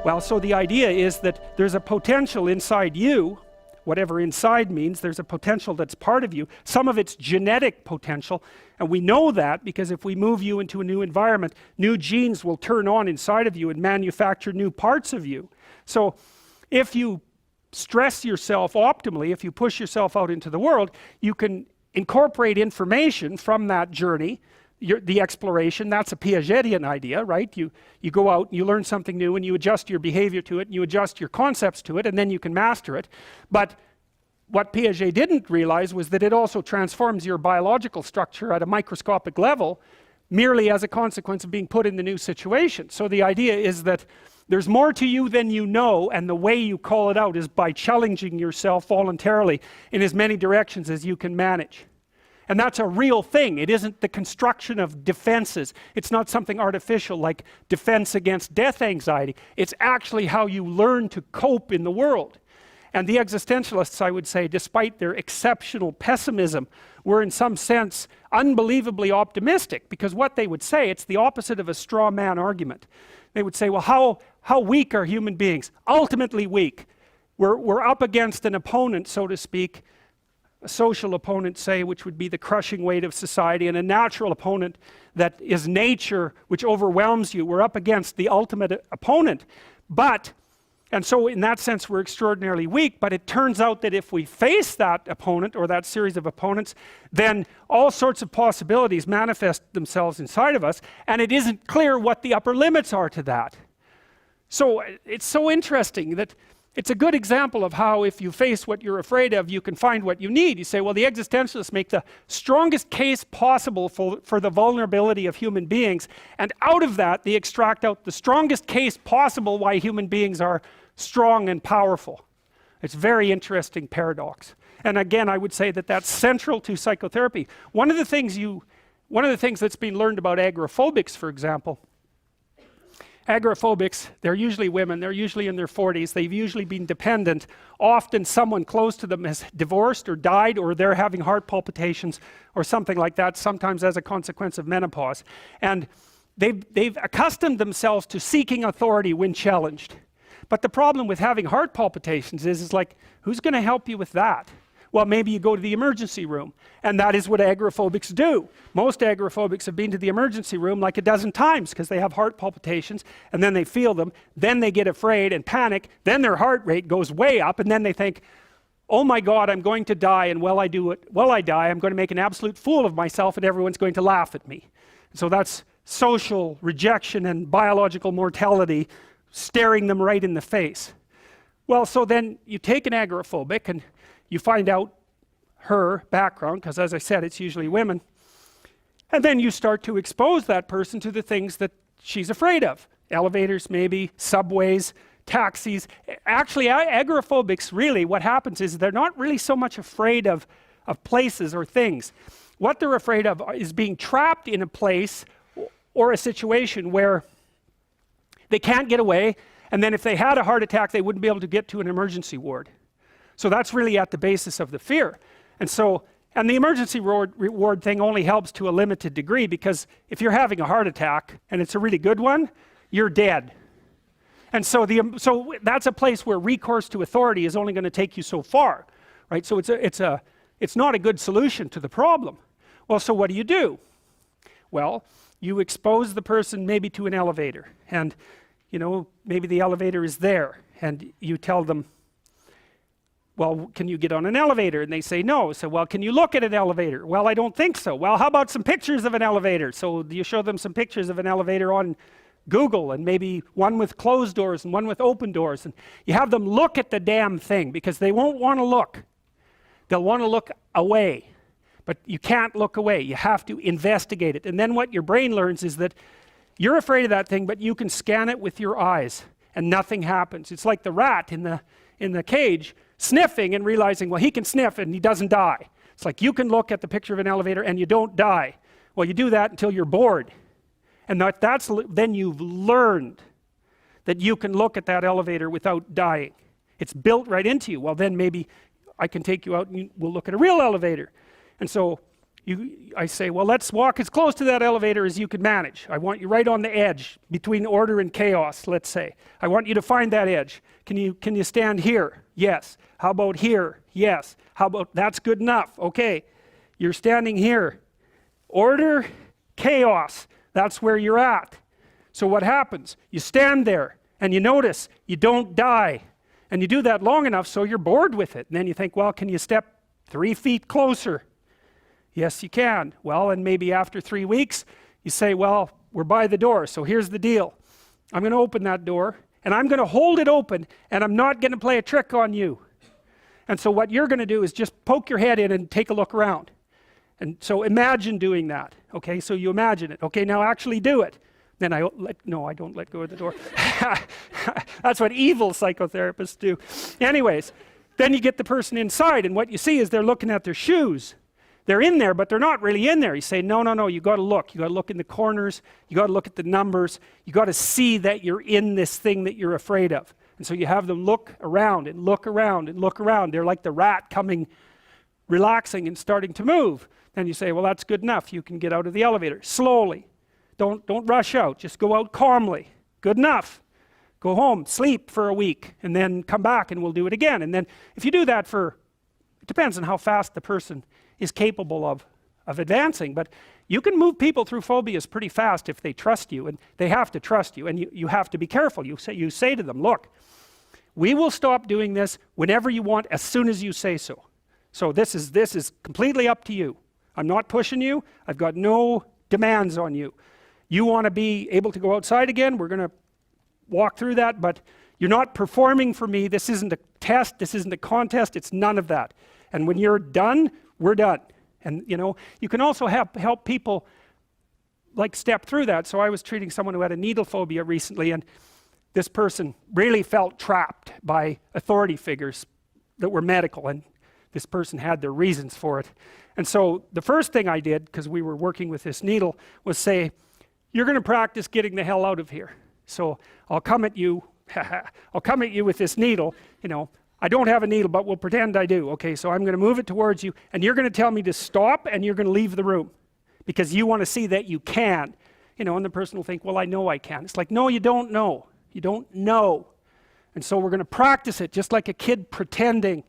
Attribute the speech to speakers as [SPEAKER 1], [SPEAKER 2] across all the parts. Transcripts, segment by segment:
[SPEAKER 1] Well, so the idea is that there's a potential inside you, whatever inside means, there's a potential that's part of you. Some of it's genetic potential, and we know that because if we move you into a new environment, new genes will turn on inside of you and manufacture new parts of you. So if you stress yourself optimally, if you push yourself out into the world, you can incorporate information from that journey, the exploration. That's a Piagetian idea, right? You go out and you learn something new and you adjust your behavior to it and you adjust your concepts to it and then you can master it. But what Piaget didn't realize was that it also transforms your biological structure at a microscopic level merely as a consequence of being put in the new situation. So the idea is that there's more to you than you know, and the way you call it out is by challenging yourself voluntarily in as many directions as you can manage. And that's a real thing. It isn't the construction of defenses. It's not something artificial like defense against death anxiety. It's actually how you learn to cope in the world. And the existentialists, I would say, despite their exceptional pessimism, were in some sense unbelievably optimistic, because what they would say, it's the opposite of a straw man argument. They would say, well, how weak are human beings? Ultimately weak. We're up against an opponent, so to speak, a social opponent, say, which would be the crushing weight of society, and a natural opponent that is nature, which overwhelms you. We're up against the ultimate opponent. And so in that sense we're extraordinarily weak, but it turns out that if we face that opponent or that series of opponents, then all sorts of possibilities manifest themselves inside of us, and it isn't clear what the upper limits are to that. So it's so interesting that it's a good example of how if you face what you're afraid of, you can find what you need. You say, well, the existentialists make the strongest case possible for the vulnerability of human beings, and out of that they extract out the strongest case possible why human beings are strong and powerful. It's a very interesting paradox. And again, I would say that that's central to psychotherapy. One of the things that's been learned about agoraphobics, for example, agoraphobics, they're usually women, they're usually in their 40s, they've usually been dependent. Often someone close to them has divorced or died, or they're having heart palpitations or something like that, sometimes as a consequence of menopause. And they've accustomed themselves to seeking authority when challenged. But the problem with having heart palpitations is like, who's going to help you with that? Well, maybe you go to the emergency room, and that is what agoraphobics do. Most agoraphobics have been to the emergency room like a dozen times because they have heart palpitations, and then they feel them, then they get afraid and panic, then their heart rate goes way up, and then they think, oh my God, I'm going to die, and while I die, I'm going to make an absolute fool of myself, and everyone's going to laugh at me. So that's social rejection and biological mortality staring them right in the face. Well, so then you take an agoraphobic and you find out her background, because as I said, it's usually women, and then you start to expose that person to the things that she's afraid of. Elevators, maybe, subways, taxis. Actually, agoraphobics, really, what happens is they're not really so much afraid of places or things. What they're afraid of is being trapped in a place or a situation where they can't get away, and then if they had a heart attack, they wouldn't be able to get to an emergency ward. So that's really at the basis of the fear. And the emergency ward thing only helps to a limited degree, because if you're having a heart attack, and it's a really good one, you're dead. And so that's a place where recourse to authority is only going to take you so far, right? So it's not a good solution to the problem. Well, so what do? Well, you expose the person maybe to an elevator, and maybe the elevator is there, and you tell them, well, can you get on an elevator? And they say no. So, well, can you look at an elevator? Well, I don't think so. Well, how about some pictures of an elevator? So you show them some pictures of an elevator on Google, and maybe one with closed doors and one with open doors, and you have them look at the damn thing, because they won't want to look. They'll want to look away, but you can't look away. You have to investigate it. And then what your brain learns is that you're afraid of that thing, but you can scan it with your eyes and nothing happens. It's like the rat in the cage sniffing and realizing, well, he can sniff and he doesn't die. It's like you can look at the picture of an elevator and you don't die. Well, you do that until you're bored. And then you've learned that you can look at that elevator without dying. It's built right into you. Well, then maybe I can take you out and we'll look at a real elevator. And so I say, well, let's walk as close to that elevator as you can manage. I want you right on the edge between order and chaos, let's say. I want you to find that edge. Can you stand here? Yes. How about here? Yes. How about, that's good enough. Okay. You're standing here. Order, chaos. That's where you're at. So what happens? You stand there and you notice you don't die. And you do that long enough so you're bored with it. And then you think, well, can you step 3 feet closer? Yes, you can. Well, and maybe after 3 weeks, you say, well, we're by the door, so here's the deal. I'm going to open that door, and I'm going to hold it open, and I'm not going to play a trick on you. And so what you're going to do is just poke your head in and take a look around. And so imagine doing that. Okay, so you imagine it. Okay, now actually do it. Then I don't let go of the door. That's what evil psychotherapists do. Anyways, then you get the person inside, and what you see is they're looking at their shoes. They're in there, but they're not really in there. You say, no, you got to look. You got to look in the corners. You got to look at the numbers. You got to see that you're in this thing that you're afraid of. And so you have them look around and look around and look around. They're like the rat coming, relaxing and starting to move. Then you say, well, that's good enough. You can get out of the elevator slowly. Don't rush out. Just go out calmly. Good enough. Go home, sleep for a week, and then come back and we'll do it again. And then if you do that it depends on how fast the person is capable of advancing, but you can move people through phobias pretty fast if they trust you, and they have to trust you, and you have to be careful. You say to them, look, we will stop doing this whenever you want, as soon as you say so. So this is completely up to you. I'm not pushing you. I've got no demands on you. You want to be able to go outside again, we're going to walk through that, but you're not performing for me. This isn't a test, this isn't a contest, it's none of that. And when you're done, we're done. And you can also help people like step through that. So I was treating someone who had a needle phobia recently, and this person really felt trapped by authority figures that were medical, and this person had their reasons for it. And so the first thing I did, because we were working with this needle, was say, you're going to practice getting the hell out of here. So I'll come at you, I'll come at you with this needle, I don't have a needle, but we'll pretend I do. Okay, so I'm going to move it towards you, and you're going to tell me to stop, and you're going to leave the room because you want to see that you can. And the person will think, well, I know I can. It's like, no, you don't know. You don't know. And so we're going to practice it just like a kid pretending.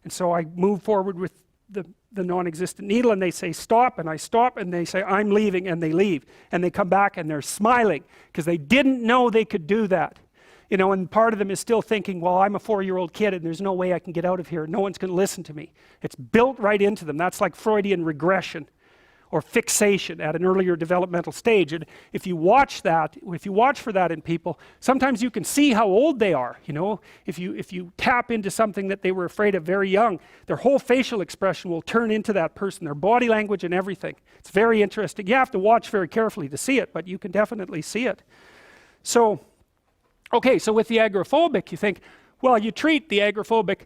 [SPEAKER 1] And so I move forward with the non-existent needle, and they say stop, and I stop, and they say I'm leaving, and they leave. And they come back, and they're smiling because they didn't know they could do that. And part of them is still thinking, well, I'm a 4-year-old kid and there's no way I can get out of here. No one's going to listen to me. It's built right into them. That's like Freudian regression or fixation at an earlier developmental stage. And if you watch for that in people, sometimes you can see how old they are. If you tap into something that they were afraid of very young, their whole facial expression will turn into that person, their body language and everything. It's very interesting. You have to watch very carefully to see it, but you can definitely see it. So okay, so with the agoraphobic, you think, well, you treat the agoraphobic,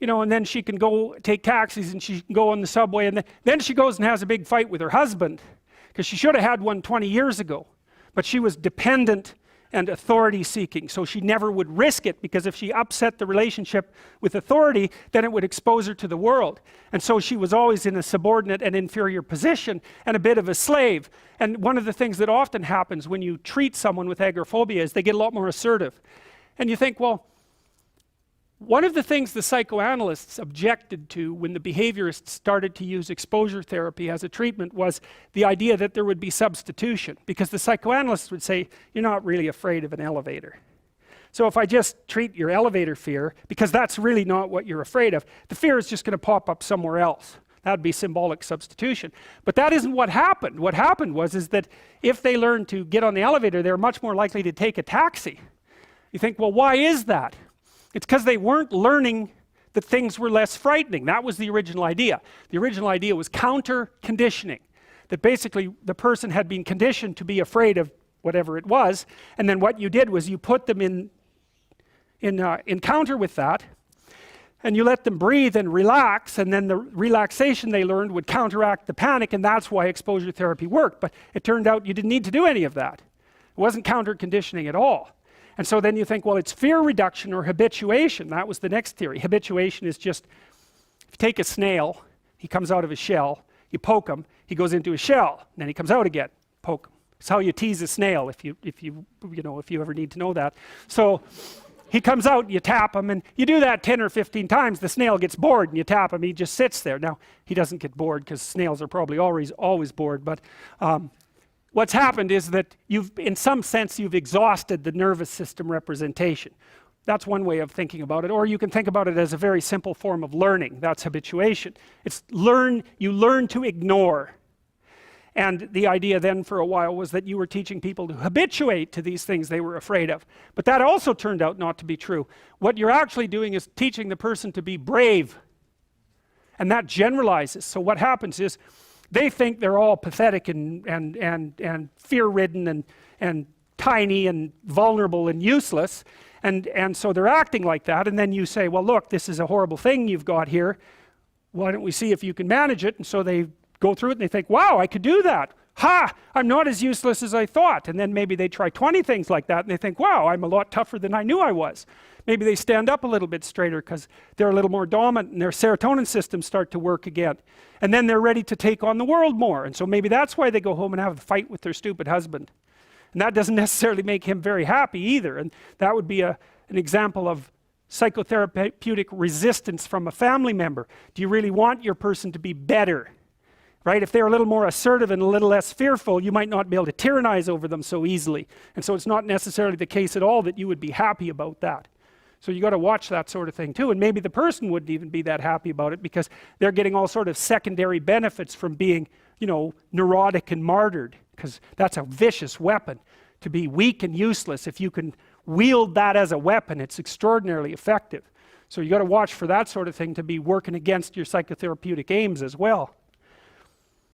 [SPEAKER 1] and then she can go take taxis and she can go on the subway, and then she goes and has a big fight with her husband because she should have had one 20 years ago, but she was dependent and authority seeking, so she never would risk it, because if she upset the relationship with authority, then it would expose her to the world. And so she was always in a subordinate and inferior position and a bit of a slave. And one of the things that often happens when you treat someone with agoraphobia is they get a lot more assertive. And you think, well, one of the things the psychoanalysts objected to when the behaviorists started to use exposure therapy as a treatment was the idea that there would be substitution, because the psychoanalysts would say, you're not really afraid of an elevator. So if I just treat your elevator fear, because that's really not what you're afraid of, the fear is just going to pop up somewhere else. That'd be symbolic substitution. But that isn't what happened. What happened was that if they learned to get on the elevator, they're much more likely to take a taxi. You think, well, why is that? It's because they weren't learning that things were less frightening. That was the original idea. The original idea was counter-conditioning, that basically the person had been conditioned to be afraid of whatever it was, and then what you did was you put them in encounter with that, and you let them breathe and relax, and then the relaxation they learned would counteract the panic, and that's why exposure therapy worked. But it turned out you didn't need to do any of that. It wasn't counter-conditioning at all. And so then you think, well, it's fear reduction or habituation. That was the next theory. Habituation is just, if you take a snail, he comes out of his shell, you poke him, he goes into a shell, and then he comes out again, poke him. It's how you tease a snail, if you ever need to know that. So he comes out, you tap him, and you do that 10 or 15 times, the snail gets bored, and you tap him, he just sits there. Now, he doesn't get bored, because snails are probably always bored, but what's happened is that in some sense, you've exhausted the nervous system representation. That's one way of thinking about it. Or you can think about it as a very simple form of learning. That's habituation. It's you learn to ignore. And the idea then for a while was that you were teaching people to habituate to these things they were afraid of. But that also turned out not to be true. What you're actually doing is teaching the person to be brave. And that generalizes. So what happens is they think they're all pathetic and fear-ridden and tiny and vulnerable and useless. And so they're acting like that, and then you say, well, look, this is a horrible thing you've got here. Why don't we see if you can manage it? And so they go through it and they think, wow, I could do that. Ha! I'm not as useless as I thought. And then maybe they try 20 things like that and they think, wow, I'm a lot tougher than I knew I was. Maybe they stand up a little bit straighter because they're a little more dominant and their serotonin systems start to work again. And then they're ready to take on the world more. And so maybe that's why they go home and have a fight with their stupid husband. And that doesn't necessarily make him very happy either. And that would be an example of psychotherapeutic resistance from a family member. Do you really want your person to be better? Right? If they're a little more assertive and a little less fearful, you might not be able to tyrannize over them so easily. And so it's not necessarily the case at all that you would be happy about that. So you got to watch that sort of thing too. And maybe the person wouldn't even be that happy about it because they're getting all sort of secondary benefits from being, neurotic and martyred. Because that's a vicious weapon, to be weak and useless. If you can wield that as a weapon, it's extraordinarily effective. So you got to watch for that sort of thing to be working against your psychotherapeutic aims as well.